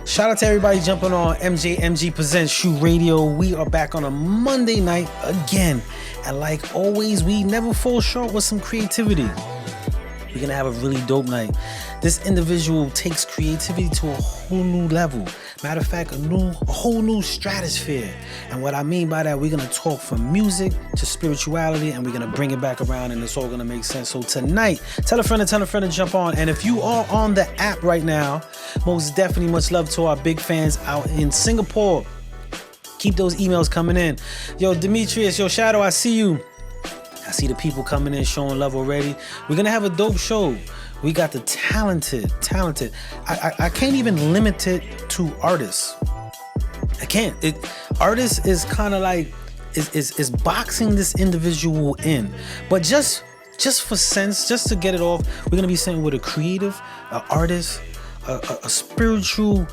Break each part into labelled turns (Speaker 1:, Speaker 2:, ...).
Speaker 1: Shout out to everybody jumping on MJMG Presents SHU Radio. We are back on a Monday night again. And like always, we never fall short with some creativity. We're going to have a really dope night. This individual takes creativity to a whole new level. Matter of fact, a whole new stratosphere. And what I mean by that, we're going to talk from music to spirituality, and we're going to bring it back around, and it's all going to make sense. So tonight, tell a friend to jump on. And if you are on the app right now, most definitely much love to our big fans out in Singapore. Keep those emails coming in. Yo, Demetrius, yo, Shadow, I see you. I see the people coming in showing love already. We're going to have a dope show. We got the talented. I can't even limit it to artists. I can't. Artists is kind of like, is boxing this individual in. But just for sense, just to get it off, we're going to be sitting with a creative, an artist, a spiritual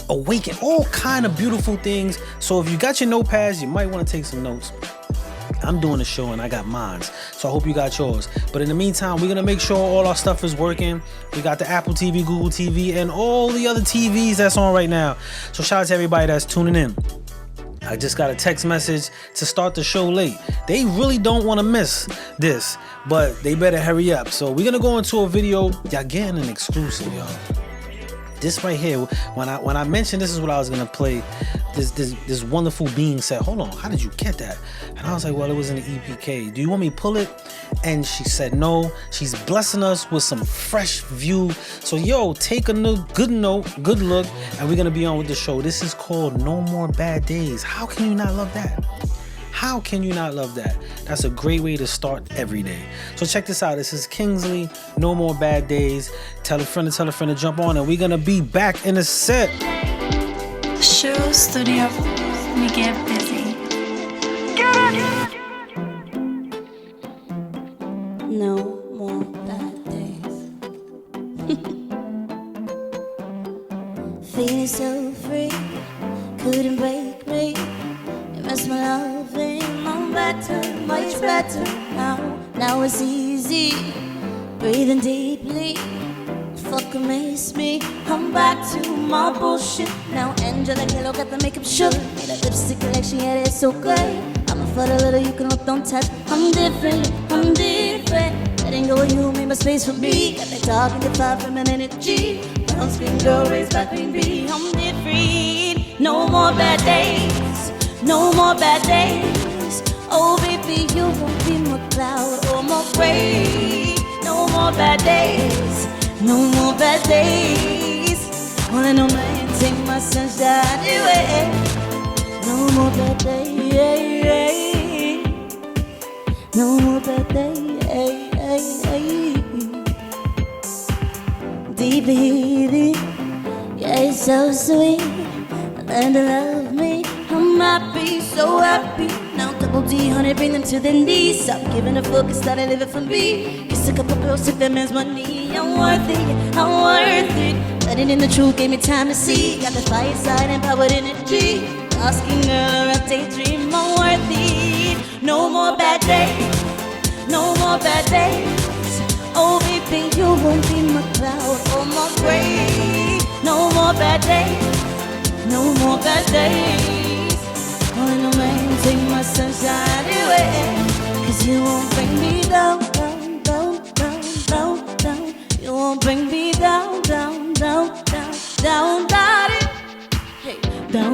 Speaker 1: awaken, all kind of beautiful things. So if you got your notepads, you might want to take some notes. I'm doing the show and I got mine, so I hope you got yours. But in the meantime, we're gonna make sure all our stuff is working. We got the Apple TV, Google TV, and all the other TVs that's on right now. So shout out to everybody that's tuning in. I just got a text message to start the show late. They really don't want to miss this, but they better hurry up. So we're gonna go into a video. Y'all getting an exclusive, y'all. This right here, when I mentioned this is what I was gonna play, this wonderful being said, hold on, how did you get that? And I was like, well, it was in the EPK. Do you want me to pull it? And she said no. She's blessing us with some fresh view. So yo, take a good look, and we're gonna be on with the show. This is called No More Bad Days. How can you not love that? How can you not love that? That's a great way to start every day. So check this out. This is Kingsley, No More Bad Days. Tell a friend to jump on, and we're going to be back in a set.
Speaker 2: SHU Studio, we get busy.
Speaker 3: No more bad days. Feeling so free, couldn't break me. You messed my love in my better, much better now. Now it's easy, breathing deeply. Fuck amaze me, I'm back to my bullshit. Now Angela Kello got the makeup shook. Made a lipstick collection, yeah, it's so great. I'm a photo little, you can look, don't touch. I'm different. Letting go of you made my space for me. Got me talking to 5 feminine energy. Brown skin girl raised by Queen Bee. I'm different, no more bad days. No more bad days. Oh baby, you won't be my cloud or my gray. No more bad days. No more bad days. Wanna know man, take my sunshine away. No more bad days. No more bad days. Deeply heated, yeah, it's so sweet. Learn to love me. I'm happy, so happy. Now double D, honey, bring them to their knees. Stop giving a fuck and started living for me. Kiss a couple girls, took that man's money. I'm worth it. Letting in the truth gave me time to see. Got the fire side and powered energy. Asking girl, I daydream. I'm worth it. No more bad days. No more bad days. Oh baby, you won't be my cloud or my gray. No more bad days. No more bad days. Wanna know man, take my sunshine away. Cause you won't bring me down. You won't bring me down, down, daddy. Hey, down.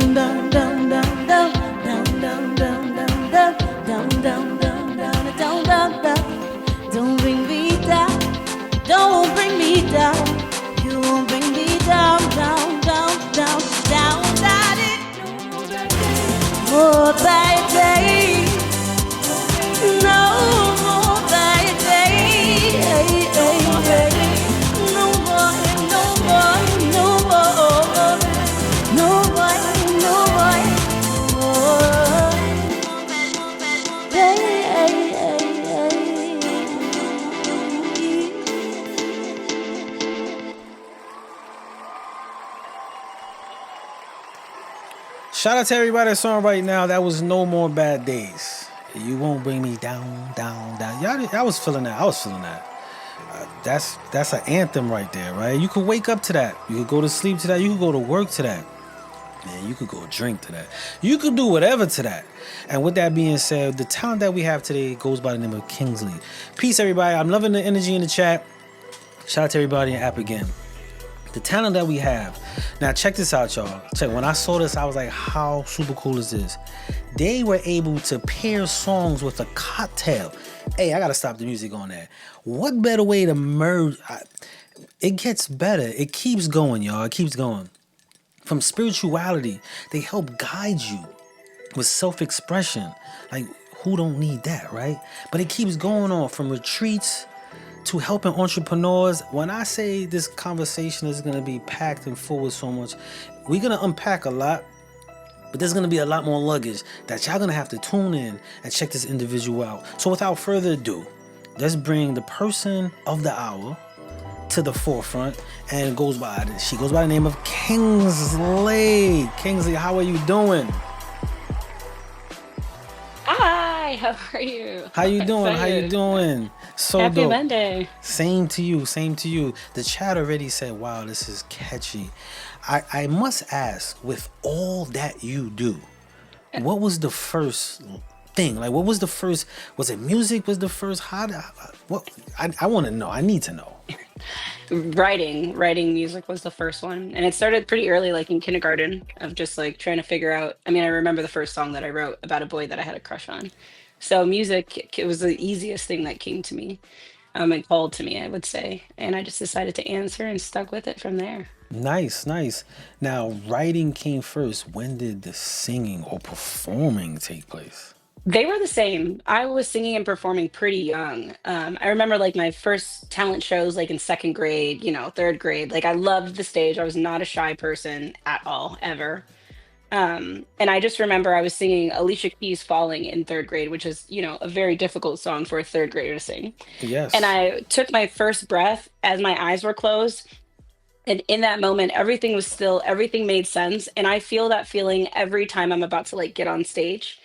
Speaker 3: Don't bring me down. Don't bring me down. You won't bring me down, daddy. More bad days. No more bad days. No more.
Speaker 1: Shout out to everybody that's on right now. That was No More Bad Days. You won't bring me down. Y'all, I was feeling that. That's an anthem right there, right? You could wake up to that. You could go to sleep to that. You could go to work to that. man, you could go drink to that. You could do whatever to that. And with that being said, the talent that we have today goes by the name of Kingsley. Peace, everybody. I'm loving the energy in the chat. Shout out to everybody in the app again. The talent that we have. Now, check this out, y'all. Check. When I saw this, I was like, how super cool is this? They were able to pair songs with a cocktail. Hey, I got to stop the music on that. What better way to merge? It gets better. It keeps going, y'all. It keeps going. From spirituality, they help guide you with self-expression. Like, who don't need that, right? But it keeps going on from retreats to helping entrepreneurs. When I say this conversation is going to be packed and full with so much, we're going to unpack a lot, but there's going to be a lot more luggage that y'all going to have to tune in and check this individual out. So without further ado, let's bring the person of the hour to the forefront, and she goes by the name of Kingsley. Kingsley, how are you doing?
Speaker 4: Hi, how are you?
Speaker 1: How you doing? How you
Speaker 4: Excited.
Speaker 1: doing? So
Speaker 4: Happy
Speaker 1: dope.
Speaker 4: Monday.
Speaker 1: Same to you. Same to you. The chat already said, wow, this is catchy. I must ask, with all that you do, what was the first thing? Like, what was the first? Was it music? Was the first? What? I want to know. I need to know.
Speaker 4: Writing music was the first one. And it started pretty early, like in kindergarten, of just like trying to figure out. I mean, I remember the first song that I wrote about a boy that I had a crush on. So music, it was the easiest thing that came to me, and called to me, I would say. And I just decided to answer and stuck with it from there.
Speaker 1: Nice, nice. Now, writing came first. When did the singing or performing take place?
Speaker 4: They were the same. I was singing and performing pretty young. I remember like my first talent shows, like in second grade, third grade. Like I loved the stage. I was not a shy person at all, ever. And I just remember I was singing Alicia Keys' Falling in third grade, which is, a very difficult song for a third grader to sing. And
Speaker 1: Yes.
Speaker 4: I took my first breath as my eyes were closed. And in that moment, everything was still, everything made sense. And I feel that feeling every time I'm about to like get on stage.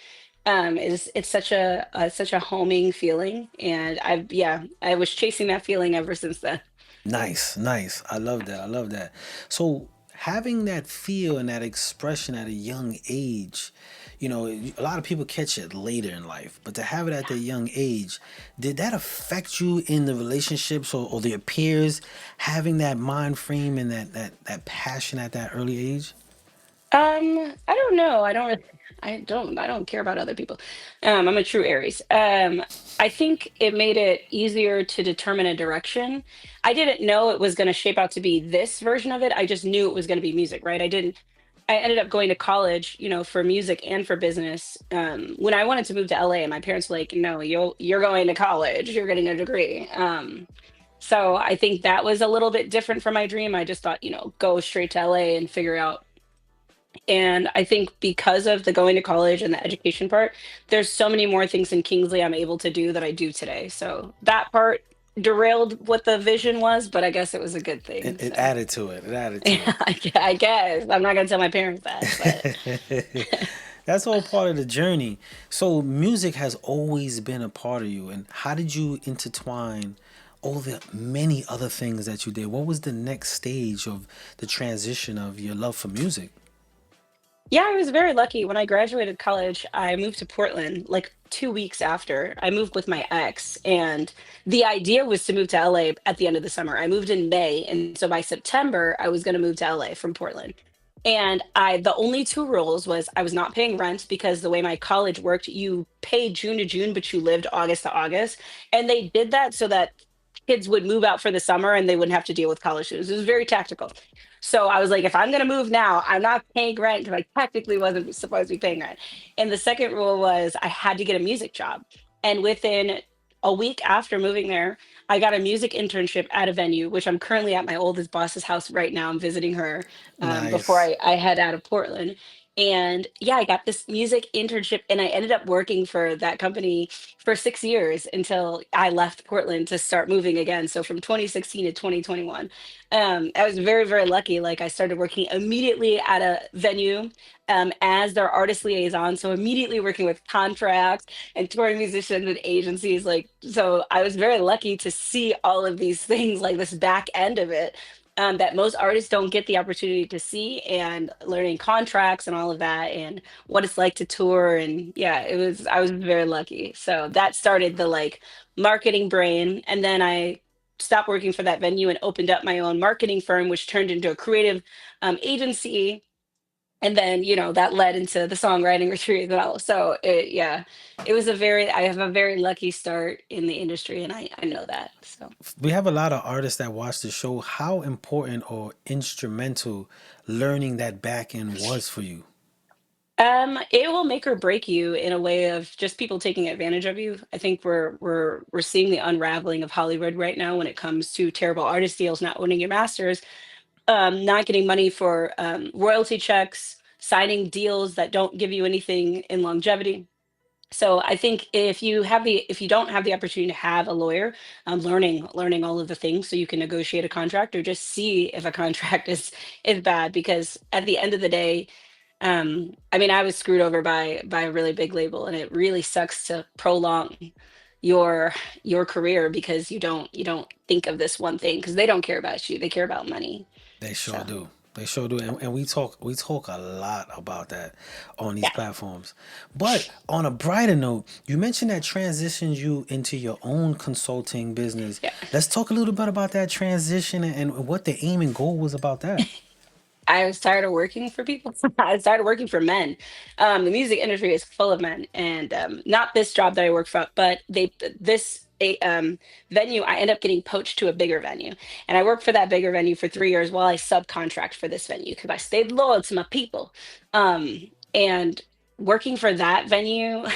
Speaker 4: Is it's such a homing feeling, and I was chasing that feeling ever since then.
Speaker 1: Nice, nice. I love that. I love that. So having that feel and that expression at a young age, a lot of people catch it later in life, but to have it at the young age, did that affect you in the relationships or their peers, having that mind frame and that passion at that early age?
Speaker 4: I don't know. I don't care about other people. I'm a true Aries. I think it made it easier to determine a direction. I didn't know it was going to shape out to be this version of it. I just knew it was going to be music, right? I ended up going to college, for music and for business. When I wanted to move to LA, and my parents were like, no, you're going to college, you're getting a degree. So I think that was a little bit different from my dream. I just thought, go straight to LA and figure out. And I think because of the going to college and the education part, there's so many more things in Kingsley I'm able to do that I do today. So that part derailed what the vision was, but I guess it was a good thing.
Speaker 1: It
Speaker 4: So
Speaker 1: added to it. It added to
Speaker 4: yeah, I guess I'm not gonna tell my parents that, but
Speaker 1: it. That's all part of the journey. So music has always been a part of you. And how did you intertwine all the many other things that you did? What was the next stage of the transition of your love for music?
Speaker 4: yeah, I was very lucky. When I graduated college, I moved to Portland like 2 weeks after. I moved with my ex, and the idea was to move to LA at the end of the summer. I moved in May, and so by September, I was going to move to LA from Portland. And the only two rules was I was not paying rent because the way my college worked, you paid June to June, but you lived August to August. And they did that so that kids would move out for the summer and they wouldn't have to deal with college students. It was very tactical. So I was like, if I'm going to move now, I'm not paying rent because I technically wasn't supposed to be paying rent. And the second rule was I had to get a music job. And within a week after moving there, I got a music internship at a venue, which I'm currently at my oldest boss's house right now. I'm visiting her before
Speaker 1: Nice.
Speaker 4: I head out of Portland. And yeah, I got this music internship and I ended up working for that company for 6 years until I left Portland to start moving again. So from 2016 to 2021, I was very, very lucky. Like I started working immediately at a venue as their artist liaison. So immediately working with contracts and touring musicians and agencies. Like, so I was very lucky to see all of these things, like this back end of it. that most artists don't get the opportunity to see, and learning contracts and all of that, and what it's like to tour. And yeah, I was very lucky. So that started the like marketing brain. And then I stopped working for that venue and opened up my own marketing firm, which turned into a creative agency. And then, that led into the songwriting retreat as well. So yeah, I have a very lucky start in the industry, and I know that. So.
Speaker 1: We have a lot of artists that watch the show. How important or instrumental learning that back end was for you?
Speaker 4: It will make or break you in a way of just people taking advantage of you. I think we're seeing the unraveling of Hollywood right now when it comes to terrible artist deals, not owning your masters, not getting money for royalty checks, signing deals that don't give you anything in longevity. So I think if you don't have the opportunity to have a lawyer, learning all of the things so you can negotiate a contract or just see if a contract is bad, because at the end of the day, I mean, I was screwed over by a really big label, and it really sucks to prolong your your career because you don't think of this one thing, because they don't care about you, they care about money.
Speaker 1: They sure
Speaker 4: So
Speaker 1: do. They sure do. And we talk a lot about that on these
Speaker 4: yeah.
Speaker 1: platforms. But on a brighter note, you mentioned that transitions you into your own consulting business.
Speaker 4: Yeah.
Speaker 1: Let's talk a little bit about that transition and what the aim and goal was about that.
Speaker 4: I was tired of working for people. I started working for men. The music industry is full of men, and not this job that I work for, but this venue. I end up getting poached to a bigger venue, and I worked for that bigger venue for 3 years while I subcontract for this venue because I stayed loyal to my people. And working for that venue,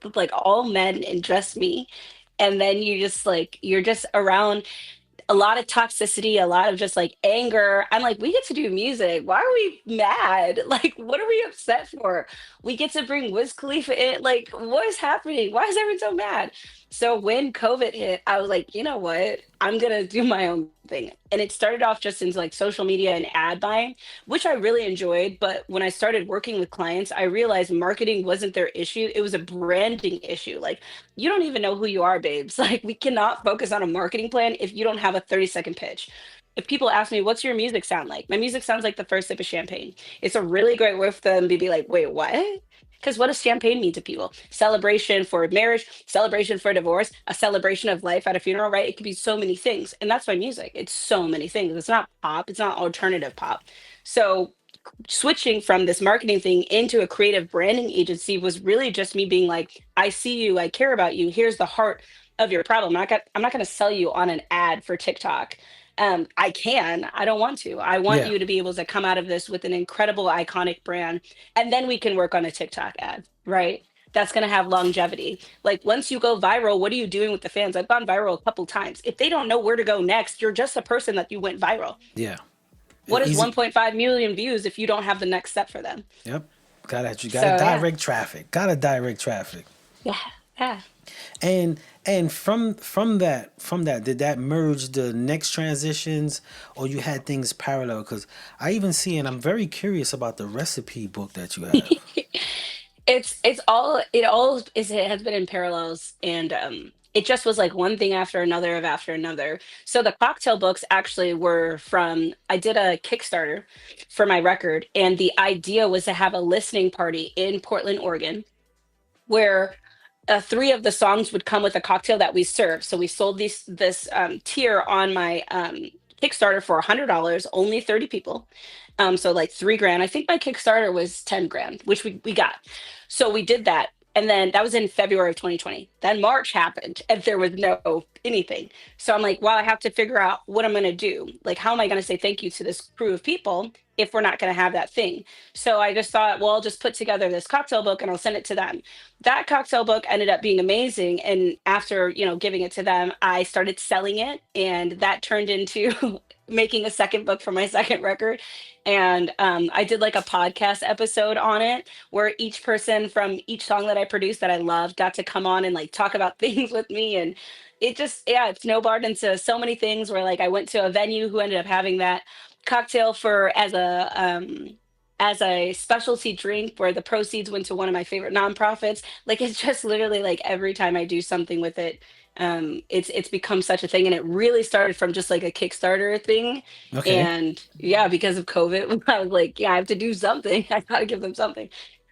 Speaker 4: with like all men and just me, and then you're just around a lot of toxicity, a lot of just like anger. I'm like, we get to do music. Why are we mad? Like, what are we upset for? We get to bring Wiz Khalifa in. Like, what is happening? Why is everyone so mad? So when COVID hit, I was like, you know what? I'm gonna do my own thing. And it started off just into like social media and ad buying, which I really enjoyed. But when I started working with clients, I realized marketing wasn't their issue. It was a branding issue. Like, you don't even know who you are, babes. Like, we cannot focus on a marketing plan if you don't have a 30-second pitch. If people ask me, what's your music sound like? My music sounds like the first sip of champagne. It's a really great way for them to be like, wait, what? Because what does champagne mean to people? Celebration for marriage, celebration for divorce, a celebration of life at a funeral, right? It could be so many things. And that's my music. It's so many things. It's not pop, it's not alternative pop. So switching from this marketing thing into a creative branding agency was really just me being like, I see you, I care about you. Here's the heart of your problem. I'm not going to sell you on an ad for TikTok. I don't want to. I want
Speaker 1: Yeah.
Speaker 4: you to be able to come out of this with an incredible iconic brand, and then we can work on a TikTok ad, right? That's going to have longevity. Like, once you go viral, what are you doing with the fans? I've gone viral a couple times. If they don't know where to go next, you're just a person that you went viral.
Speaker 1: Yeah.
Speaker 4: What is
Speaker 1: Easy.
Speaker 4: 1.5 million views if you don't have the next step for them?
Speaker 1: Yep. You gotta
Speaker 4: So yeah,
Speaker 1: direct traffic. Gotta direct traffic.
Speaker 4: yeah, yeah.
Speaker 1: And from that, did that merge the next transitions, or you had things parallel? Because I even see, and I'm very curious about the recipe book that you have.
Speaker 4: It has been in parallels, and it just was like one thing after another of after another. So the cocktail books actually were from, I did a Kickstarter for my record, and the idea was to have a listening party in Portland, Oregon, where three of the songs would come with a cocktail that we serve. So we sold this tier on my Kickstarter for $100, only 30 people. So like 3 grand. I think my Kickstarter was 10 grand, which we got. So we did that. And then that was in February of 2020. Then March happened and there was no anything. So I'm like, well, I have to figure out what I'm going to do. Like, how am I going to say thank you to this crew of people if we're not going to have that thing? So I just thought, well, I'll just put together this cocktail book and I'll send it to them. That cocktail book ended up being amazing. And after, giving it to them, I started selling it. And that turned into making a second book for my second record. And I did like a podcast episode on it where each person from each song that I produced that I loved got to come on and like talk about things with me. And it just, yeah, it snowballed into so many things where like I went to a venue who ended up having that cocktail for as a specialty drink where the proceeds went to one of my favorite nonprofits. Like, it's just literally like every time I do something with it, It's become such a thing, and it really started from just like a Kickstarter thing.
Speaker 1: Okay.
Speaker 4: And yeah, because of COVID, I was like, yeah, I have to do something. I gotta give them something.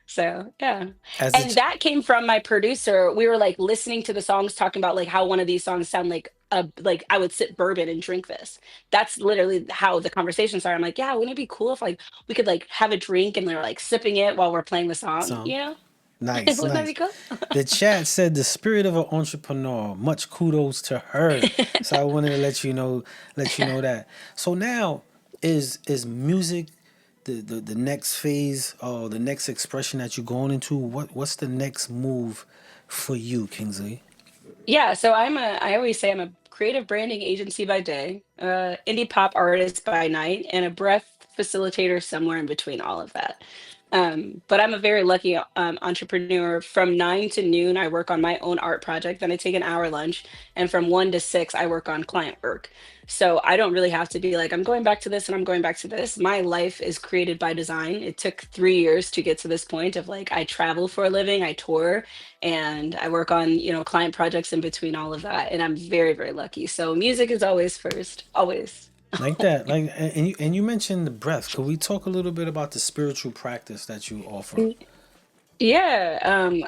Speaker 4: So yeah.
Speaker 1: As
Speaker 4: And
Speaker 1: it
Speaker 4: that came from my producer. We were like listening to the songs, talking about like how one of these songs sound like a like I would sip bourbon and drink this. That's literally how the conversation started. I'm like, yeah, wouldn't it be cool if like we could like have a drink and they're like sipping it while we're playing the song,
Speaker 1: song.
Speaker 4: you know?
Speaker 1: Nice,
Speaker 4: Wouldn't that
Speaker 1: nice.
Speaker 4: be cool?
Speaker 1: The chat said the spirit of an entrepreneur. Much kudos to her. So I wanted to let you know that. So now is music the next phase or the next expression that you're going into? What's the next move for you, Kingsley?
Speaker 4: Yeah, so I always say I'm a creative branding agency by day, indie pop artist by night, and a breath facilitator somewhere in between all of that. But I'm a very lucky entrepreneur. From 9 to noon, I work on my own art project. Then I take an hour lunch, and from 1 to 6, I work on client work. So I don't really have to be like, I'm going back to this and I'm going back to this. My life is created by design. It took 3 years to get to this point of like I travel for a living, I tour, and I work on, client projects in between all of that. And I'm very, very lucky. So music is always first, always.
Speaker 1: Like that, like and you mentioned the breath. Could we talk a little bit about the spiritual practice that you offer?
Speaker 4: Mm, Yeah,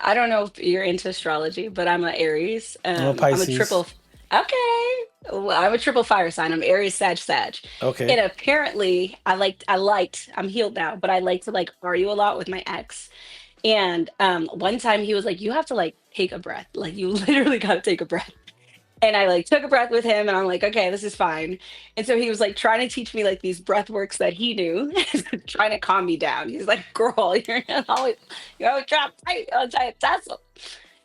Speaker 4: I don't know if you're into astrology, but I'm a Aries.
Speaker 1: I'm a
Speaker 4: I'm a
Speaker 1: Pisces.
Speaker 4: triple. Okay, well, I'm a triple fire sign. I'm Aries, Sag, Sag,
Speaker 1: Okay.
Speaker 4: and apparently, I'm healed now, but I like to like argue a lot with my ex. And one time he was like, "You have to like take a breath. Like you literally got to take a breath." And I like took a breath with him and I'm like, okay, this is fine. And so he was like trying to teach me like these breath works that he knew, trying to calm me down. He's like, girl, you're always trapped tight on tight tassel.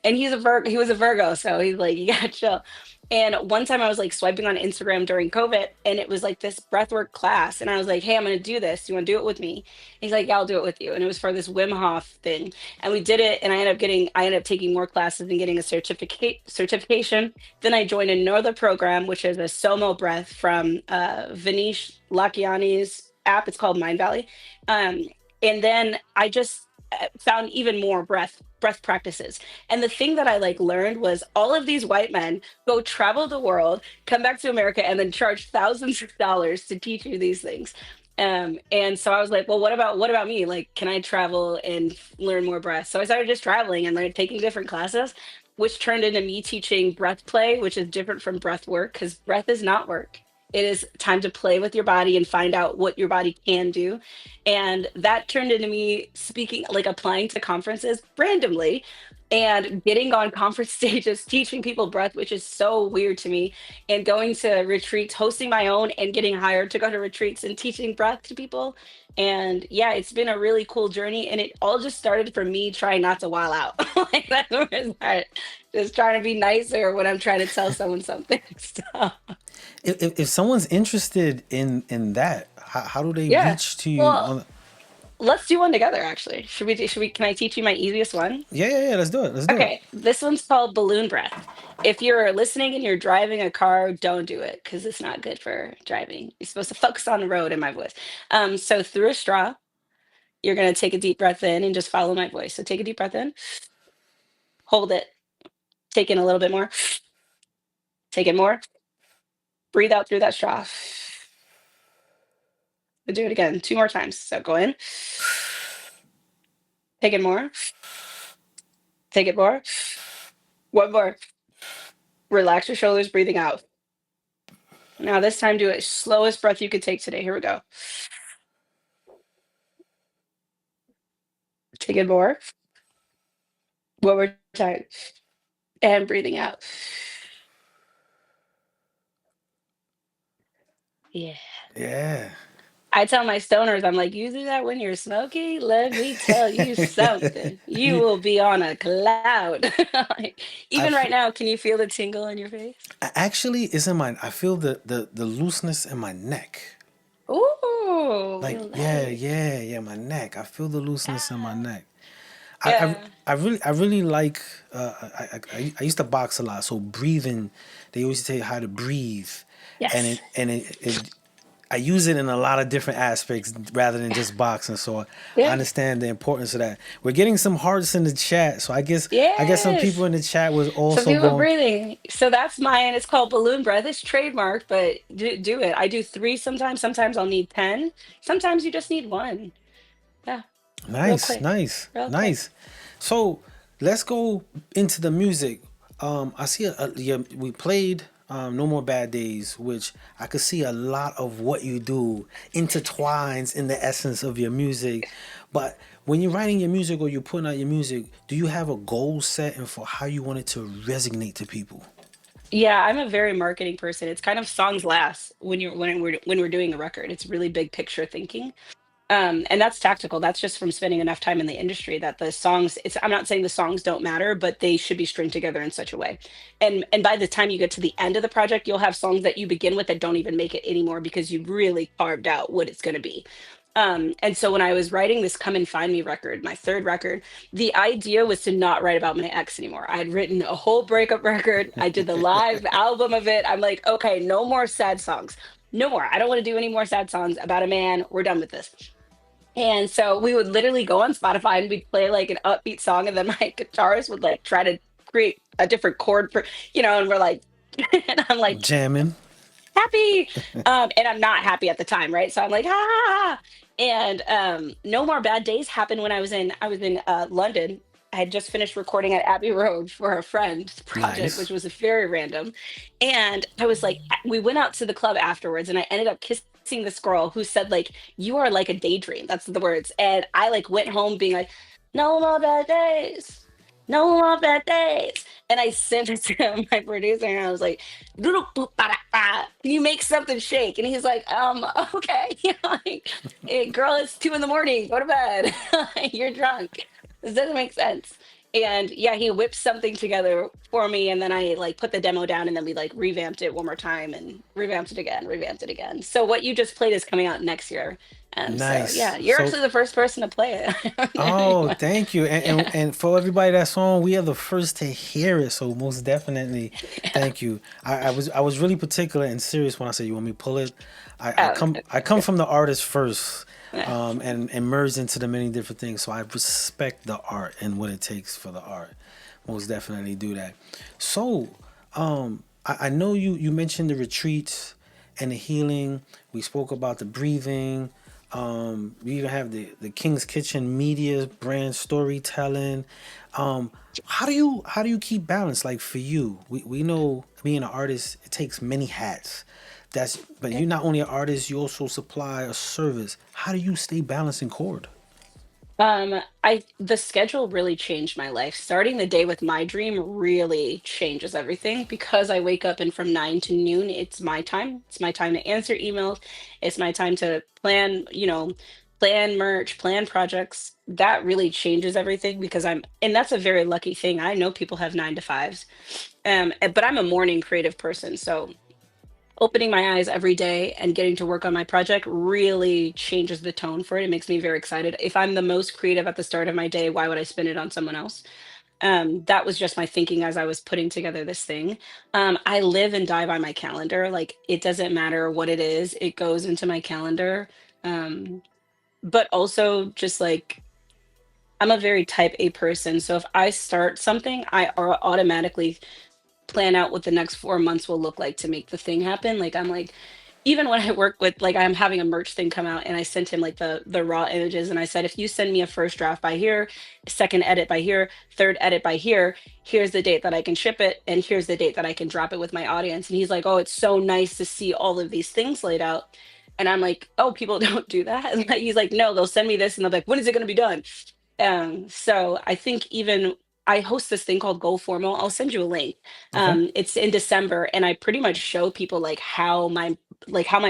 Speaker 4: And he was a Virgo, so he's like, you gotta chill. And one time I was like swiping on Instagram during COVID, and it was like this breathwork class. And I was like, hey, I'm gonna do this. You wanna do it with me? He's like, yeah, I'll do it with you. And it was for this Wim Hof thing. And we did it, and I ended up taking more classes and getting a certification. Then I joined another program, which is a Somo breath from Vanish Lakiani's app. It's called Mind Valley. Um, and then I just found even more breath practices. And the thing that I like learned was all of these white men go travel the world, come back to America, and then charge thousands of dollars to teach you these things. And so I was like, well, what about me? Like, can I travel and learn more breath? So I started just traveling and like taking different classes, which turned into me teaching breath play, which is different from breath work because breath is not work. It is time to play with your body and find out what your body can do. And that turned into me speaking, like applying to conferences randomly and getting on conference stages, teaching people breath, which is so weird to me, and going to retreats, hosting my own, and getting hired to go to retreats and teaching breath to people. And yeah, it's been a really cool journey. And it all just started from me trying not to wild out. Like that's where it started. Just trying to be nicer when I'm trying to tell someone something. So,
Speaker 1: If someone's interested in that, how do they
Speaker 4: yeah.
Speaker 1: reach to you
Speaker 4: Well,
Speaker 1: on?
Speaker 4: let's do one together, actually. Can I teach you my easiest one?
Speaker 1: Yeah, yeah, yeah. Let's do it. Let's do it.
Speaker 4: Okay, this one's called balloon breath. If you're listening and you're driving a car, don't do it because it's not good for driving. You're supposed to focus on the road in my voice. So through a straw, you're gonna take a deep breath in and just follow my voice. So take a deep breath in, hold it, take in a little bit more, take in more, breathe out through that straw. We'll do it again 2 more times. So go in, take in more, take it more, one more. Relax your shoulders, breathing out. Now this time do it slowest breath you could take today. Here we go. Take in more. One more time. And breathing out. Yeah.
Speaker 1: Yeah.
Speaker 4: I tell my stoners, I'm like, you do that when you're smoking? Let me tell you something. You
Speaker 1: You,
Speaker 4: will be on a cloud. Like,
Speaker 1: I
Speaker 4: even right
Speaker 1: feel,
Speaker 4: now, can you feel the tingle in your face?
Speaker 1: actually it's in my. I feel the looseness in my neck.
Speaker 4: Ooh,
Speaker 1: Like yeah,
Speaker 4: relax.
Speaker 1: yeah, yeah. My neck. I feel the looseness in my
Speaker 4: Yeah.
Speaker 1: neck. I I,
Speaker 4: Yeah.
Speaker 1: I really like. I used to box a lot, so breathing. They always tell you how to breathe, and
Speaker 4: Yes.
Speaker 1: it I use it in a lot of different aspects rather than just boxing. So I
Speaker 4: Yeah.
Speaker 1: understand the importance of that. We're getting some hearts in the chat. So I guess some people
Speaker 4: Yes.
Speaker 1: in the chat was
Speaker 4: Some
Speaker 1: also
Speaker 4: people are
Speaker 1: going.
Speaker 4: breathing. So that's mine. It's called balloon breath. It's trademarked, but do it. I do three sometimes. Sometimes I'll need 10. Sometimes you just need one. Yeah. Real
Speaker 1: Nice,
Speaker 4: quick.
Speaker 1: nice,
Speaker 4: Real quick.
Speaker 1: nice. So let's go into the music. I see we played No More Bad Days, which I could see a lot of what you do intertwines in the essence of your music. But when you're writing your music or you're putting out your music, do you have a goal set and for how you want it to resonate to people?
Speaker 4: Yeah, I'm a very marketing person. It's kind of songs last when we're doing a record. It's really big picture thinking. And that's tactical. That's just from spending enough time in the industry that the songs, it's I'm not saying the songs don't matter, but they should be stringed together in such a way. And by the time you get to the end of the project, you'll have songs that you begin with that don't even make it anymore because you really carved out what it's going to be. And so when I was writing this Come and Find Me record, my third record, the idea was to not write about my ex anymore. I had written a whole breakup record. I did the live album of it. I'm like, okay, no more sad songs. No more. I don't want to do any more sad songs about a man. We're done with this. And so we would literally go on Spotify and we'd play like an upbeat song, and then my guitarist would like try to create a different chord for, and we're like, and I'm like,
Speaker 1: Jamming.
Speaker 4: happy. And I'm not happy at the time, right? So I'm like, ah. And No More Bad Days happened when I was in London. I had just finished recording at Abbey Road for a friend's project, which
Speaker 1: Nice.
Speaker 4: was very random. And I was like, we went out to the club afterwards, and I ended up kissing this girl who said, like, you are like a daydream. That's the words. And I like went home being like, no more bad days. No more bad days. And I sent it to my producer, and I was like, "Doodle boop ba da ba. Can you make something shake?" And he's like, okay. Like, hey, girl, it's 2 in the morning. Go to bed. You're drunk. This doesn't make sense. And yeah, he whipped something together for me, and then I like put the demo down, and then we like revamped it one more time and revamped it again, revamped it again. So what you just played is coming out next year. So
Speaker 1: Nice.
Speaker 4: yeah, you're
Speaker 1: So
Speaker 4: actually the first person to play
Speaker 1: oh,
Speaker 4: it.
Speaker 1: thank you.
Speaker 4: Yeah.
Speaker 1: And for everybody that's on, we are the first to hear it. So most definitely,
Speaker 4: Yeah.
Speaker 1: thank you. I was really particular and serious when I said you want me to pull it. I, I
Speaker 4: Oh,
Speaker 1: come I come from the artist first,
Speaker 4: yeah.
Speaker 1: and merge into the many different things. So I respect the art and what it takes for the art. Most definitely do that. So I know you mentioned the retreats and the healing. We spoke about the breathing. We even have the King's Kitchen media brand storytelling. Um, how do you keep balance? Like for you, we know being an artist, it takes many hats. But you're not only an artist, you also supply a service. How do you stay balanced and cord?
Speaker 4: I the schedule really changed my life. Starting the day with my dream really changes everything because I wake up and from 9 to noon, it's my time. It's my time to answer emails. It's my time to plan merch, plan projects. That really changes everything because and that's a very lucky thing. I know people have 9 to 5s. But I'm a morning creative person. So opening my eyes every day and getting to work on my project really changes the tone for it. It makes me very excited. If I'm the most creative at the start of my day, why would I spend it on someone else? That was just my thinking as I was putting together this thing. I live and die by my calendar. Like it doesn't matter what it is, it goes into my calendar. Um, but also just like I'm a very type A person. So if I start something, automatically plan out what the next 4 months will look like to make the thing happen. Like I'm like, even when I work with like I'm having a merch thing come out and I sent him like the raw images and I said, if you send me a first draft by here, second edit by here, third edit by here, here's the date that I can ship it and here's the date that I can drop it with my audience. And he's like, oh, it's so nice to see all of these things laid out. And I'm like, oh, people don't do that. And he's like, no, they'll send me this and they'll be like, when is it going to be done? So I think even I host this thing called Go Formal. I'll send you a link.
Speaker 1: Okay.
Speaker 4: It's in December, and I pretty much show people like how my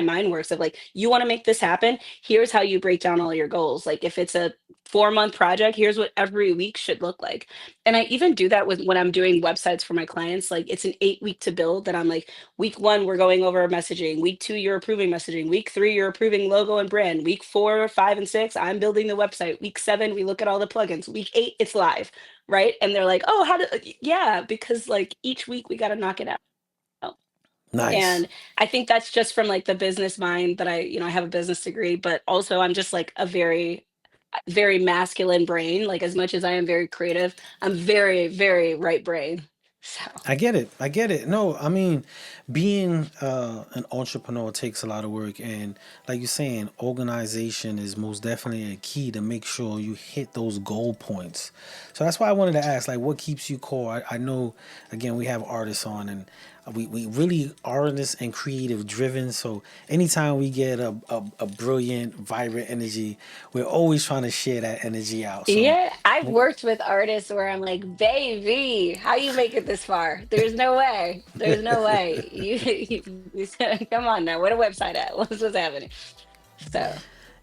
Speaker 4: mind works. Of like, you want to make this happen. Here's how you break down all your goals. Like if it's a 4 month project, here's what every week should look like. And I even do that with when I'm doing websites for my clients. Like it's an 8 week to build. That I'm like, week one, we're going over messaging. Week two, you're approving messaging. Week three, you're approving logo and brand. Week four, five, and six, I'm building the website. Week seven, we look at all the plugins. Week eight, it's live, right? And they're like, oh, yeah, because like each week we got to knock it out.
Speaker 1: Nice.
Speaker 4: And I think that's just from like the business mind that I have a business degree, but also I'm just like a very masculine brain. Like as much as I am very creative, I'm very, very right brain. So
Speaker 1: I get it. I get it. No, I mean, being an entrepreneur takes a lot of work, and like you're saying, organization is most definitely a key to make sure you hit those goal points. So that's why I wanted to ask, like, what keeps you core? I know, again, we have artists on, and we really artist and creative driven. So anytime we get a brilliant, vibrant energy, we're always trying to share that energy out. So
Speaker 4: yeah, I've worked with artists where I'm like, baby, how you make it this far? There's no way. There's no way. Come on now. What a website at? What's happening? So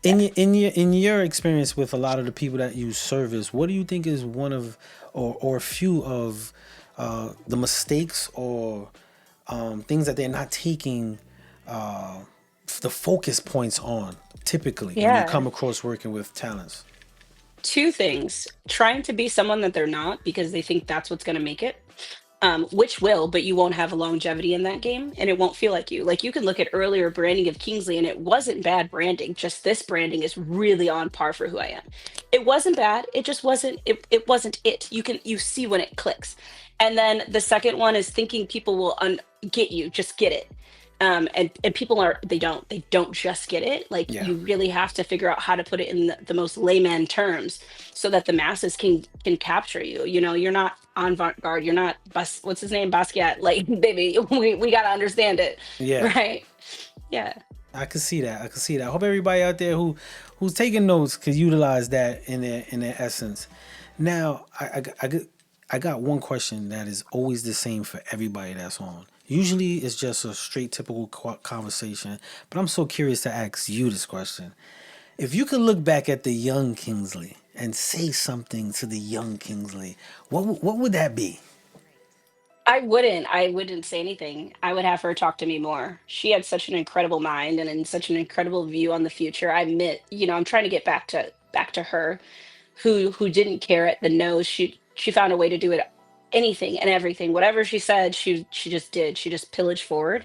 Speaker 1: in
Speaker 4: yeah.
Speaker 1: your experience with a lot of the people that you service, what do you think is one of or a few of the mistakes or things that they're not taking uh, the focus points on typically when you
Speaker 4: Yeah.
Speaker 1: come across working with talents?
Speaker 4: Two things: trying to be someone that they're not because they think that's what's going to make it, which will, but you won't have a longevity in that game and it won't feel like you. Like you can look at earlier branding of Kingsley and it wasn't bad branding, just this branding is really on par for who I am. It wasn't bad, it just wasn't, it wasn't it. You see when it clicks. And then the second one is thinking people will get you, just get it. And people are, they don't just get it. Like
Speaker 1: Yeah.
Speaker 4: you really have to figure out how to put it in the most layman terms so that the masses can capture you. You're not avant-garde, you're not what's his name, Basquiat. Like baby, we got to understand it.
Speaker 1: Yeah.
Speaker 4: Right. Yeah.
Speaker 1: I can see that. I can see that. I hope everybody out there who's taking notes could utilize that in their essence. Now, I got one question that is always the same for everybody that's on. Usually, it's just a straight typical conversation, but I'm so curious to ask you this question. If you could look back at the young Kingsley and say something to the young Kingsley, what would that be?
Speaker 4: I wouldn't say anything. I would have her talk to me more. She had such an incredible mind and such an incredible view on the future. I admit, I'm trying to get back to her who didn't care at the nose. She found a way to do it, anything and everything. Whatever she said, she just did. She just pillaged forward.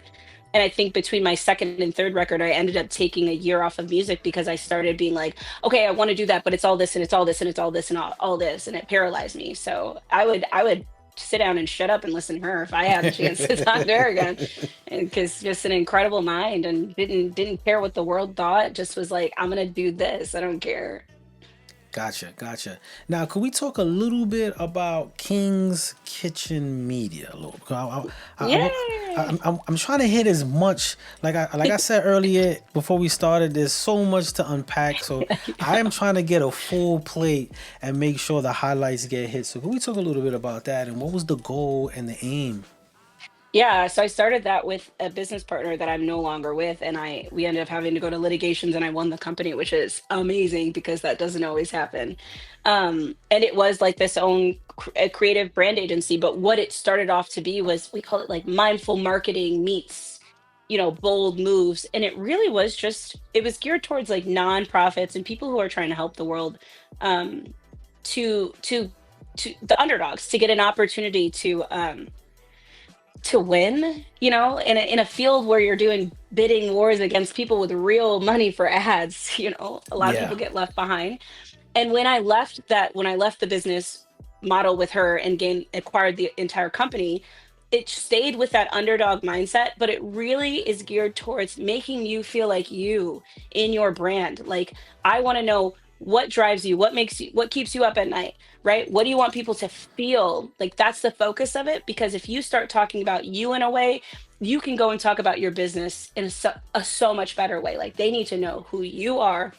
Speaker 4: And I think between my second and third record, I ended up taking a year off of music because I started being like, okay, I want to do that, but it's all this and it's all this and it's all this and all this, and it paralyzed me. So I would sit down and shut up and listen to her if I had a chance to talk to her again, because just an incredible mind and didn't care what the world thought. Just was like, I'm gonna do this. I don't care.
Speaker 1: Gotcha, gotcha. Now, could we talk a little bit about King's Kitchen Media a little? I'm trying to hit as much like I said earlier before we started. There's so much to unpack, so I am trying to get a full plate and make sure the highlights get hit. So, could we talk a little bit about that and what was the goal and the aim?
Speaker 4: Yeah, so I started that with a business partner that I'm no longer with, and we ended up having to go to litigations, and I won the company, which is amazing because that doesn't always happen. And it was like this own a creative brand agency, but what it started off to be was, we call it like mindful marketing meets, bold moves, and it really was just, it was geared towards like nonprofits and people who are trying to help the world, um, to the underdogs to get an opportunity to win, in a field where you're doing bidding wars against people with real money for ads. A lot of
Speaker 1: Yeah,
Speaker 4: people get left behind. And when I left the business model with her and acquired the entire company, it stayed with that underdog mindset, but it really is geared towards making you feel like you in your brand. Like, I want to know what drives you, what keeps you up at night, right? What do you want people to feel? Like, that's the focus of it. Because if you start talking about you in a way, you can go and talk about your business in a so much better way. Like, they need to know who you are,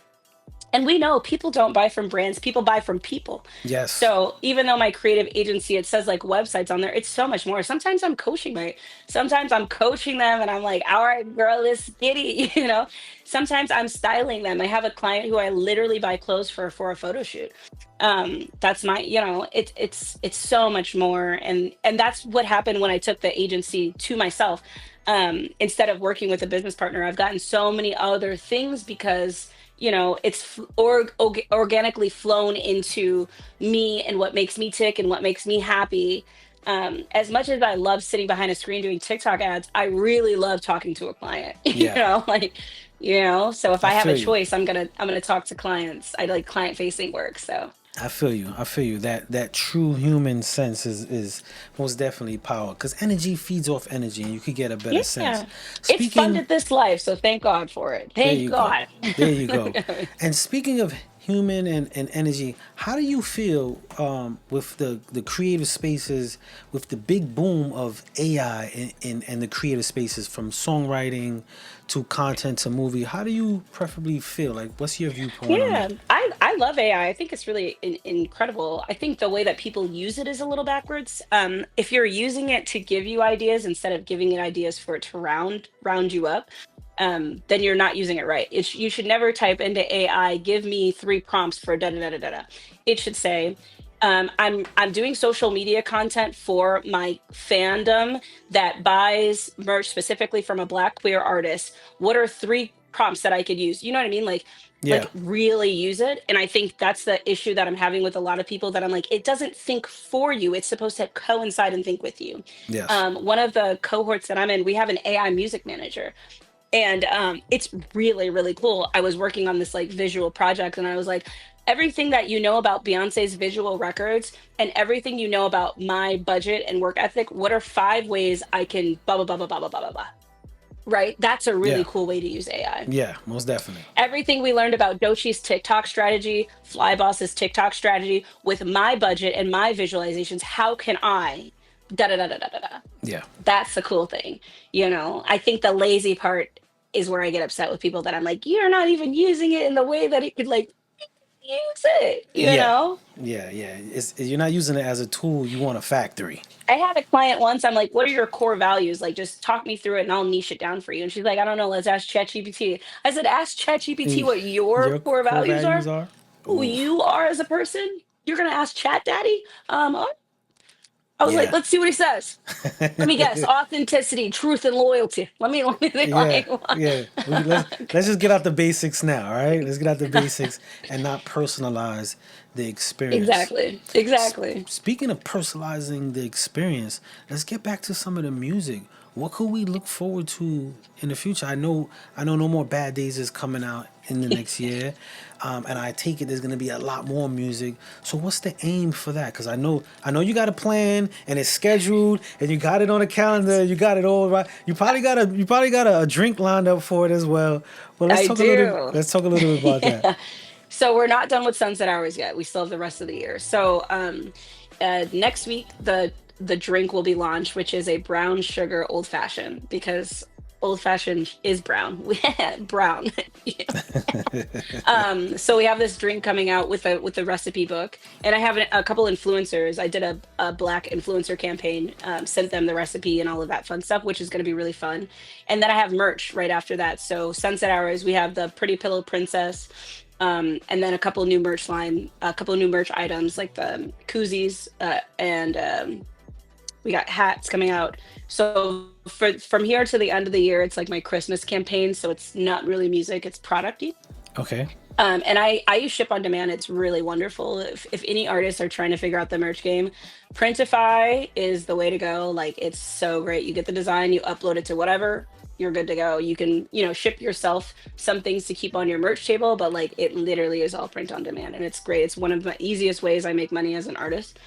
Speaker 4: and we know people don't buy from brands, people buy from people.
Speaker 1: yes.
Speaker 4: So even though my creative agency, it says like websites on there, it's so much more. Sometimes I'm coaching them and I'm like, all right, girl, let's get it, Sometimes I'm styling them. I have a client who I literally buy clothes for a photo shoot. That's my, it's so much more. And that's what happened when I took the agency to myself. Instead of working with a business partner, I've gotten so many other things because it's organically flown into me and what makes me tick and what makes me happy, As much as I love sitting behind a screen doing TikTok ads, I really love talking to a client.
Speaker 1: Yeah,
Speaker 4: Like, so if
Speaker 1: I
Speaker 4: I have a
Speaker 1: feel you.
Speaker 4: choice, I'm gonna talk to clients. I like client facing work. So
Speaker 1: I feel you. I feel you. That true human sense is most definitely power because energy feeds off energy, and you could get a better sense.
Speaker 4: yeah, it's
Speaker 1: Speaking,
Speaker 4: funded this life. So thank God for it.
Speaker 1: there
Speaker 4: Thank
Speaker 1: you go.
Speaker 4: God.
Speaker 1: There you go. And speaking of human and energy, how do you feel with the creative spaces, with the big boom of AI in the creative spaces from songwriting to content to movie? How do you preferably feel? Like, what's your viewpoint on
Speaker 4: Yeah,
Speaker 1: that?
Speaker 4: I love AI. I think it's really incredible. I think the way that people use it is a little backwards. If you're using it to give you ideas instead of giving it ideas for it to round you up, then you're not using it right. You should never type into AI, give me 3 prompts for da da da da da. Da." It should say, I'm doing social media content for my fandom that buys merch specifically from a Black queer artist. What are 3 prompts that I could use? You know what I mean?
Speaker 1: Yeah.
Speaker 4: Like really use it. And I think that's the issue that I'm having with a lot of people, that I'm like, it doesn't think for you. It's supposed to coincide and think with you.
Speaker 1: Yes.
Speaker 4: One of the cohorts that I'm in, we have an AI music manager, and it's really really cool. I was working on this like visual project, and I was like, everything that you know about Beyonce's visual records and everything you know about my budget and work ethic, what are 5 ways I can blah blah blah blah blah blah blah blah blah. Right, that's a really
Speaker 1: Yeah.
Speaker 4: cool way to use AI.
Speaker 1: Yeah. Most definitely.
Speaker 4: Everything we learned about Dochi's TikTok strategy, Flyboss's TikTok strategy, with my budget and my visualizations, how can I da da da da da da da?
Speaker 1: Yeah.
Speaker 4: That's the cool thing. I think the lazy part is where I get upset with people, that I'm like, you're not even using it in the way that it could like use it, you
Speaker 1: Yeah.
Speaker 4: know?
Speaker 1: Yeah. Yeah. You're not using it as a tool. You want a factory.
Speaker 4: I had a client once, I'm like, what are your core values? Like, just talk me through it and I'll niche it down for you. And she's like, I don't know, let's ask ChatGPT. I said, ask ChatGPT
Speaker 1: Eh,
Speaker 4: what your
Speaker 1: Your
Speaker 4: core
Speaker 1: core
Speaker 4: values
Speaker 1: values
Speaker 4: are,
Speaker 1: are.
Speaker 4: who
Speaker 1: Oof.
Speaker 4: you are as a person. You're gonna ask Chat Daddy? I was like,
Speaker 1: Yeah.
Speaker 4: let's see what he says. Let me guess. Authenticity, truth, and loyalty. Let me think
Speaker 1: Yeah.
Speaker 4: like
Speaker 1: Yeah. Let's just get out the basics now. All right. Let's get out the basics and not personalize the experience.
Speaker 4: exactly.
Speaker 1: S-
Speaker 4: Exactly.
Speaker 1: Speaking of personalizing the experience, let's get back to some of the music. What could we look forward to in the future? I know, No More Bad Days is coming out in the next year, and I take it there's gonna be a lot more music. So what's the aim for that? Because I know you got a plan and it's scheduled and you got it on the calendar. You got it all right. You probably got a drink lined up for it as well. But let's
Speaker 4: I
Speaker 1: talk a little.
Speaker 4: do.
Speaker 1: Let's talk a little bit about that.
Speaker 4: So we're not done with Sunset Hours yet. We still have the rest of the year. So next week the drink will be launched, which is a brown sugar old fashioned, because old fashioned is brown. Brown. So we have this drink coming out with a recipe book, and I have a couple influencers. I did a Black influencer campaign, sent them the recipe and all of that fun stuff, which is going to be really fun. And then I have merch right after that. So Sunset Hours, we have the Pretty Pillow Princess, and then a couple new merch items like the koozies, and we got hats coming out. So from here to the end of the year, it's like my Christmas campaign. So it's not really music; it's producty.
Speaker 1: Okay.
Speaker 4: And I use ship on demand. It's really wonderful. If any artists are trying to figure out the merch game, Printify is the way to go. Like, it's so great. You get the design, you upload it to whatever, you're good to go. You can, ship yourself some things to keep on your merch table, but like it literally is all print on demand, and it's great. It's one of the easiest ways I make money as an artist.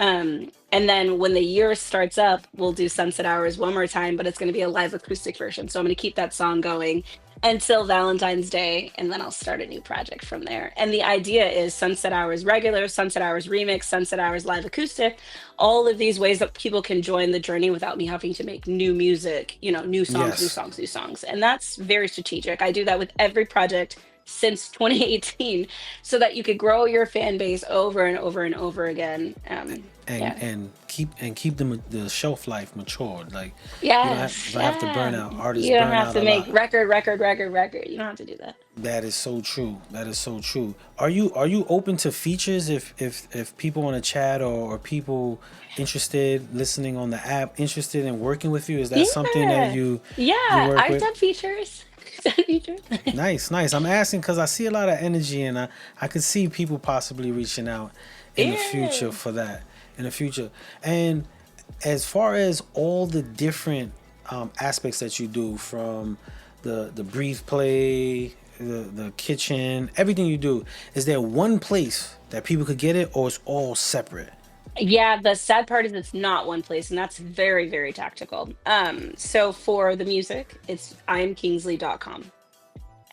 Speaker 4: And then when the year starts up, we'll do Sunset Hours one more time, but it's going to be a live acoustic version. So I'm going to keep that song going until Valentine's Day, and then I'll start a new project from there. And the idea is Sunset Hours regular, Sunset Hours remix, Sunset Hours live acoustic, all of these ways that people can join the journey without me having to make new music, new songs, new
Speaker 1: Yes.
Speaker 4: songs, new songs. And that's very strategic. I do that with every project since 2018, so that you could grow your fan base over and over and over again.
Speaker 1: and
Speaker 4: Yeah.
Speaker 1: and keep the shelf life matured. Like
Speaker 4: Yes.
Speaker 1: don't have to burn
Speaker 4: Yeah.
Speaker 1: out. Artists
Speaker 4: You don't
Speaker 1: burn
Speaker 4: have
Speaker 1: out
Speaker 4: to
Speaker 1: a
Speaker 4: make
Speaker 1: lot.
Speaker 4: record. You don't have to do that.
Speaker 1: That is so true. That is so true. Are you open to features if people want to chat or people interested listening on the app interested in working with you? Is that something that
Speaker 4: Yeah.
Speaker 1: you
Speaker 4: Yeah.
Speaker 1: work
Speaker 4: I've
Speaker 1: with?
Speaker 4: done features. Done features.
Speaker 1: Nice, nice. I'm asking because I see a lot of energy and I could see people possibly reaching out in the
Speaker 4: Yeah.
Speaker 1: future for that. In the future. And As far as all the different aspects that you do, from the breathe play, the kitchen, everything you do, is there one place that people could get it, or it's all separate?
Speaker 4: Yeah, the sad part is it's not one place, and that's very, very tactical. So for the music, it's imkingsley.com.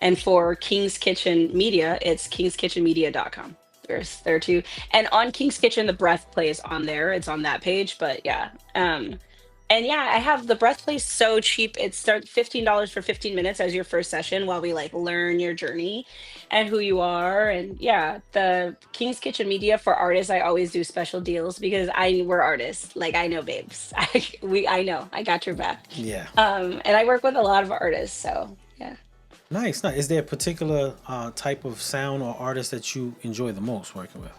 Speaker 4: And for King's Kitchen Media, it's kingskitchenmedia.com. There are two. And on King's Kitchen, the breath play is on there. It's on that page. But yeah. And yeah, I have the breath play so cheap. It starts $15 for 15 minutes as your first session while we like learn your journey and who you are. And yeah, the King's Kitchen Media for artists, I always do special deals because we're artists. Like I know babes. I know. I got your back.
Speaker 1: Yeah.
Speaker 4: And I work with a lot of artists, so yeah.
Speaker 1: Nice, nice. Is there a particular type of sound or artist that you enjoy the most working with?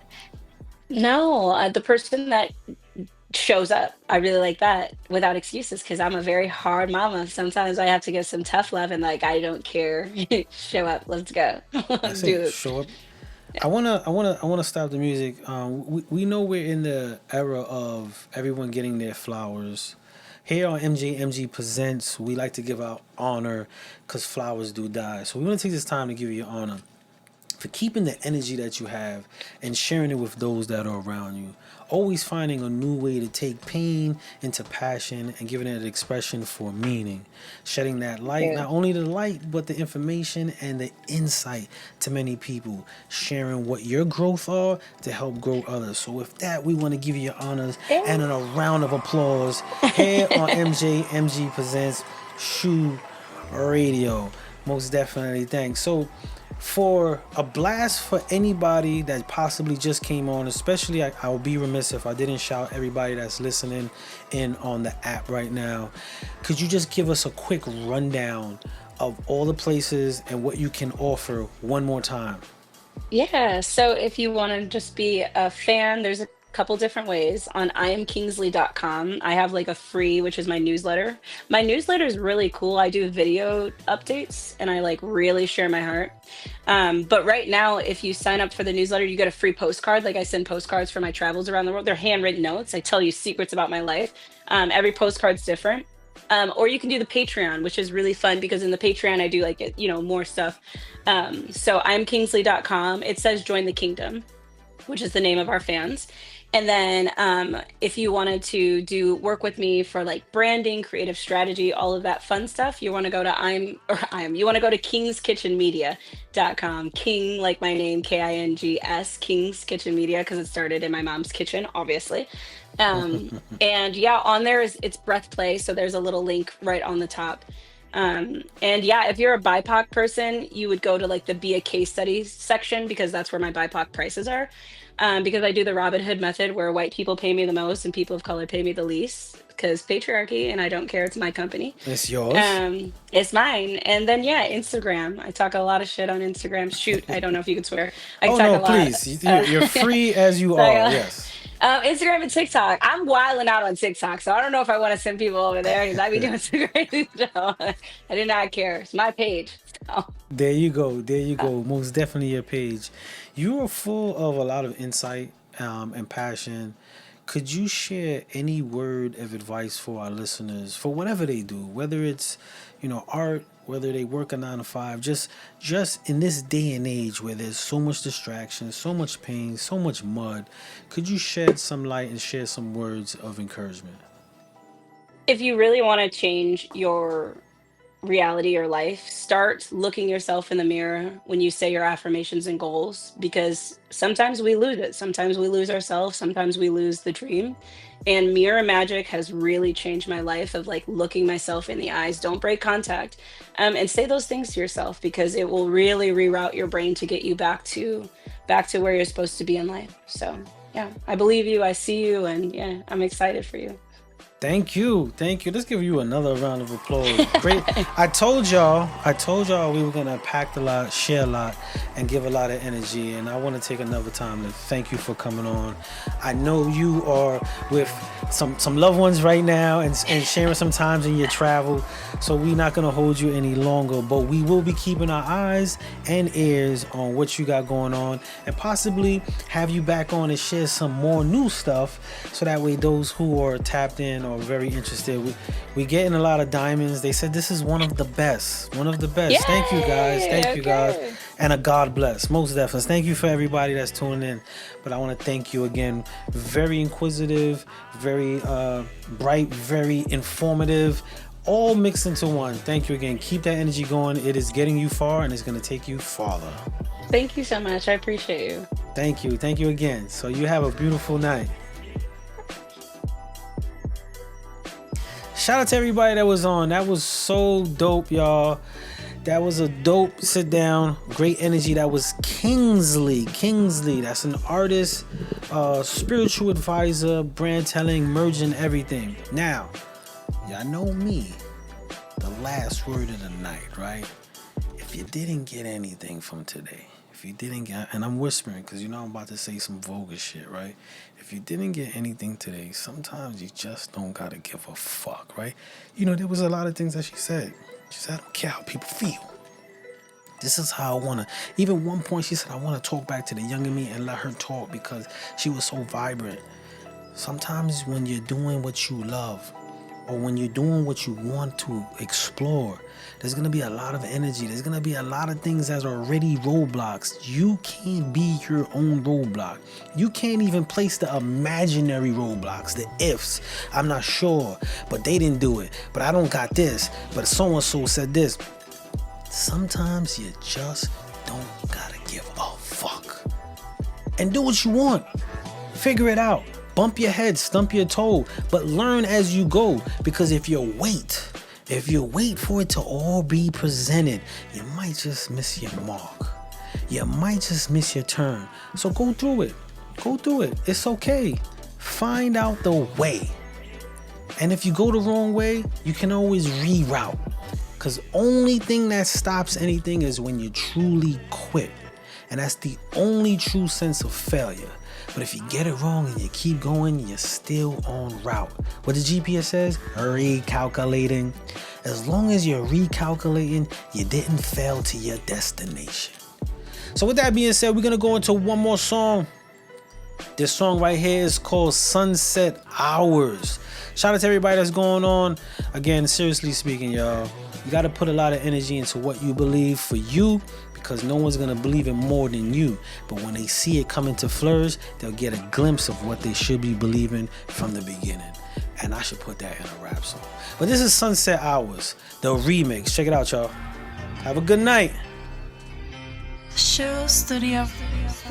Speaker 4: No, the person that shows up, I really like that without excuses because I'm a very hard mama. Sometimes I have to give some tough love and like I don't care. Show up, let's go, let's
Speaker 1: That's
Speaker 4: do
Speaker 1: it.
Speaker 4: this.
Speaker 1: Show up. I wanna stop the music. We know we're in the era of everyone getting their flowers. Here on MJMG Presents, we like to give out honor because flowers do die. So we want to take this time to give you honor for keeping the energy that you have and sharing it with those that are around you. Always finding a new way to take pain into passion and giving it an expression for meaning. Shedding that light,
Speaker 4: Yeah.
Speaker 1: not only the light, but the information and the insight to many people. Sharing what your growth are to help grow others. So with that, we want to give you your honors and a round of applause here on MJMG Presents SHU Radio. Most definitely, thanks. So for a blast for anybody that possibly just came on, especially I would be remiss if I didn't shout everybody that's listening in on the app right now. Could you just give us a quick rundown of all the places and what you can offer one more time?
Speaker 4: Yeah, so if you want to just be a fan, there's a couple different ways. On iamkingsley.com, I have like a free, which is my newsletter. My newsletter is really cool. I do video updates and I like really share my heart. But right now, if you sign up for the newsletter, you get a free postcard. Like I send postcards for my travels around the world. They're handwritten notes. I tell you secrets about my life. Every postcard's different. Or you can do the Patreon, which is really fun because in the Patreon I do like more stuff. So I'm kingsley.com. It says join the kingdom, which is the name of our fans. And then if you wanted to do work with me for like branding, creative strategy, all of that fun stuff, you want to go to you want to go to kingskitchenmedia.com. King, like my name, Kings, King's Kitchen Media, because it started in my mom's kitchen, obviously. And yeah, on there it's breath play. So there's a little link right on the top. And yeah, if you're a BIPOC person, you would go to like the Be a Case Studies section because that's where my BIPOC prices are. Because I do the Robin Hood method where white people pay me the most and people of color pay me the least because patriarchy, and I don't care. It's my company.
Speaker 1: It's yours.
Speaker 4: It's mine. And then yeah, Instagram. I talk a lot of shit on Instagram. Shoot, I don't know if you can swear. I
Speaker 1: Oh
Speaker 4: talk
Speaker 1: no,
Speaker 4: a lot.
Speaker 1: please. You're free as you
Speaker 4: So,
Speaker 1: are. Yes.
Speaker 4: Instagram and TikTok. I'm wilding out on TikTok, so I don't know if I want to send people over there because I be doing some crazy stuff. I do not care. It's my page. So.
Speaker 1: There you go. There you go. Most definitely your page. You are full of a lot of insight and passion. Could you share any word of advice for our listeners for whatever they do, whether it's art, whether they work a 9 to 5, just in this day and age where there's so much distraction, so much pain, so much mud? Could you shed some light and share some words of encouragement?
Speaker 4: If you really want to change your reality or life, start looking yourself in the mirror when you say your affirmations and goals, because sometimes we lose it. Sometimes we lose ourselves. Sometimes we lose the dream. And mirror magic has really changed my life of like looking myself in the eyes. Don't break contact, and say those things to yourself because it will really reroute your brain to get you back to where you're supposed to be in life. So yeah, I believe you. I see you. And yeah, I'm excited for you.
Speaker 1: Thank you. Let's give you another round of applause. Great. I told y'all we were gonna pack a lot, share a lot, and give a lot of energy. And I want to take another time to thank you for coming on. I know you are with some loved ones right now and sharing some times in your travel. So we're not gonna hold you any longer, but we will be keeping our eyes and ears on what you got going on, and possibly have you back on and share some more new stuff, so that way those who are tapped in or very interested, we getting a lot of diamonds. They said this is one of the best.
Speaker 4: Yay!
Speaker 1: Thank you guys.
Speaker 4: Okay.
Speaker 1: You guys, and a God bless, most definitely. Thank you for everybody that's tuning in. But I want to thank you again. Very inquisitive, very bright, very informative, all mixed into one. Thank you again. Keep that energy going. It is getting you far, and it's going to take you farther.
Speaker 4: Thank you so much. I appreciate you.
Speaker 1: Thank you again. So you have a beautiful night. Shout out to everybody that was on. That was so dope, y'all. That was a dope sit down. Great energy. That was Kingsley. That's an artist, spiritual advisor, brand telling, merging everything. Now, y'all know me. The last word of the night, right? If you didn't get anything from today, if you didn't get, and I'm whispering because you know I'm about to say some vulgar shit, right? If you didn't get anything today, sometimes you just don't gotta give a fuck, right? You know, there was a lot of things that she said. She said, I don't care how people feel. This is how I wanna, even one point she said, I wanna talk back to the younger me and let her talk because she was so vibrant. Sometimes when you're doing what you love, or when you're doing what you want to explore, there's gonna be a lot of energy. There's gonna be a lot of things that are already roadblocks. You can't be your own roadblock. You can't even place the imaginary roadblocks, the ifs. I'm not sure, but they didn't do it. But I don't got this, but so-and-so said this. Sometimes you just don't gotta give a fuck. And do what you want. Figure it out. Bump your head, stump your toe, but learn as you go. Because if you wait for it to all be presented, you might just miss your mark. You might just miss your turn. So go through it. It's okay. Find out the way. And if you go the wrong way, you can always reroute. Because only thing that stops anything is when you truly quit. And that's the only true sense of failure. But if you get it wrong and you keep going, you're still on route. What the GPS says? Recalculating. As long as you're recalculating, you didn't fail to your destination. So with that being said, we're going to go into one more song. This song right here is called Sunset Hours. Shout out to everybody that's going on. Again, seriously speaking, y'all, you got to put a lot of energy into what you believe for you, because no one's going to believe it more than you. But when they see it come into flourish, they'll get a glimpse of what they should be believing from the beginning. And I should put that in a rap song. But this is Sunset Hours, the remix. Check it out, y'all. Have a good night.
Speaker 2: SHU Studio,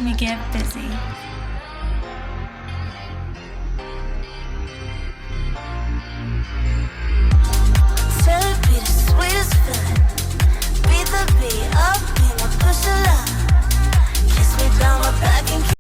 Speaker 2: we get busy.